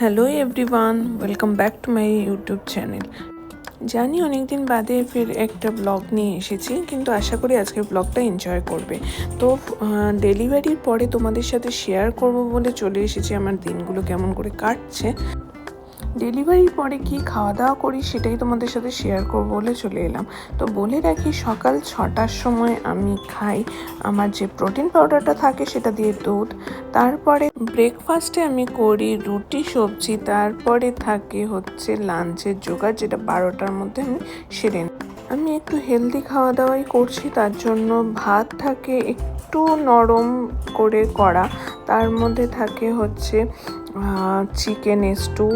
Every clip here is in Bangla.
Hello everyone, welcome back to my YouTube channel. জানি অনেক দিন বাদে ফের একটা ব্লগ নিয়ে এসেছি, কিন্তু আশা করি আজকের ব্লগটা এনজয় করবে। তো ডেলিভারির পরে তোমাদের সাথে শেয়ার করব বলে চলে এসেছি আমার দিনগুলো কেমন করে কাটছে। ডেলিভারির পরে কি খাওয়া দাওয়া করি সেটাই তোমাদের সাথে শেয়ার করবো বলে চলে এলাম। তো বলে রাখি, সকাল 6টার সময় আমি খাই আমার যে প্রোটিন পাউডারটা থাকে সেটা দিয়ে দুধ। তারপরে ব্রেকফাস্টে আমি করি রুটি সবজি। তারপরে থাকে হচ্ছে লাঞ্চের জোগাড়, যেটা 12টার মধ্যে আমি সেরে নিই। আমি একটু হেলদি খাওয়া দাওয়াই করছি, তার জন্য ভাত থাকে একটু নরম করে করা, তার মধ্যে থাকে হচ্ছে চিকেন স্টু,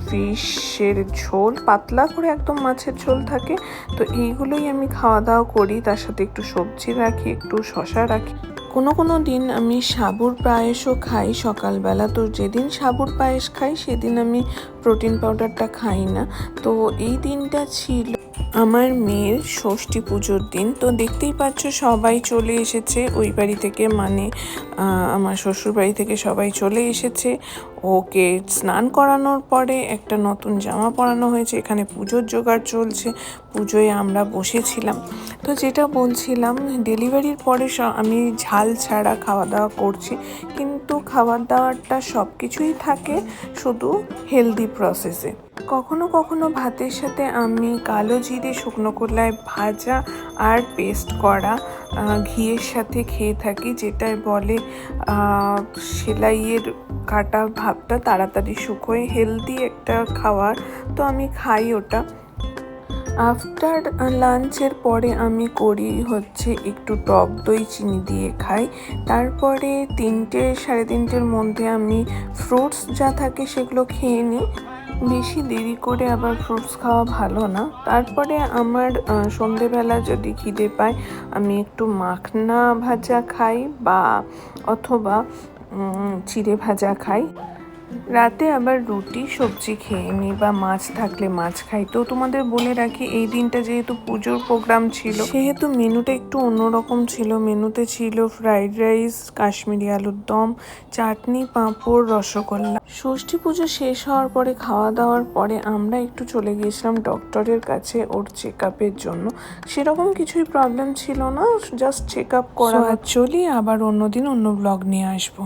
ফিশের ঝোল, পাতলা করে একদম মাছের ঝোল থাকে। তো এইগুলোই আমি খাওয়া দাওয়া করি, তার সাথে একটু সবজি রাখি, একটু শশা রাখি। কোনো দিন আমি সাবুর পায়েসও খাই সকালবেলা। তো যেদিন সাবুর পায়েস খাই সেদিন আমি প্রোটিন পাউডারটা খাই না। তো এই দিনটা ছিল আমার মেয়ের ষষ্ঠী পুজোর দিন। তো দেখতেই পাচ্ছ সবাই চলে এসেছে ওই বাড়ি থেকে, মানে আমার শ্বশুর বাড়ি থেকে সবাই চলে এসেছে। ওকে স্নান করানোর পরে একটা নতুন জামা পরানো হয়েছে, এখানে পুজোর জোগাড় চলছে, পুজোয় আমরা বসেছিলাম। তো যেটা বলছিলাম, ডেলিভারির পরে আমি ঝাল ছাড়া খাওয়া দাওয়া করছি, কিন্তু খাবার দাওয়ারটা সব কিছুই থাকে শুধু হেলদি প্রসেসে। কখনো ভাতের সাথে আমি কালো জিরে শুকনো কলায় ভাজা আর পেস্ট করা ঘিয়ের সাথে খেয়ে থাকি, যেটায় বলে সেলাইয়ের কাটা ভাবটা তাড়াতাড়ি শুকোয়, হেলদি একটা খাবার। তো আমি খাই ওটা। আফটার লাঞ্চের পরে আমি করি হচ্ছে একটু টক দই চিনি দিয়ে খাই। তারপরে 3-3:30 মধ্যে আমি ফ্রুটস যা থাকে সেগুলো খেয়ে নিই। বেশি দেরি করে আবার ফ্রুটস খাওয়া ভালো না। তারপরে আমার সন্ধেবেলা যদি খিদে পায় আমি একটু মাখনা ভাজা খাই বা অথবা চিড়ে ভাজা খাই। রাতে আবার রুটি সবজি খেয়ে নিই বা মাছ থাকলে মাছ খাই। তো তোমাদের বলে রাখি, এই দিনটা যেহেতু পুজোর প্রোগ্রাম ছিল সেহেতু মেনুটা একটু অন্যরকম ছিল। মেনুতে ছিল ফ্রাইড রাইস, কাশ্মীরি আলুর দম, চাটনি, পাঁপড়, রসগোল্লা। ষষ্ঠী পুজো শেষ হওয়ার পরে খাওয়া দাওয়ার পরে আমরা একটু চলে গিয়েছিলাম ডক্টরের কাছে ওর চেক আপের জন্য। সেরকম কিছুই প্রবলেম ছিল না, জাস্ট চেক আপ করা। চলি আবার অন্যদিন অন্য ব্লগ নিয়ে আসবো।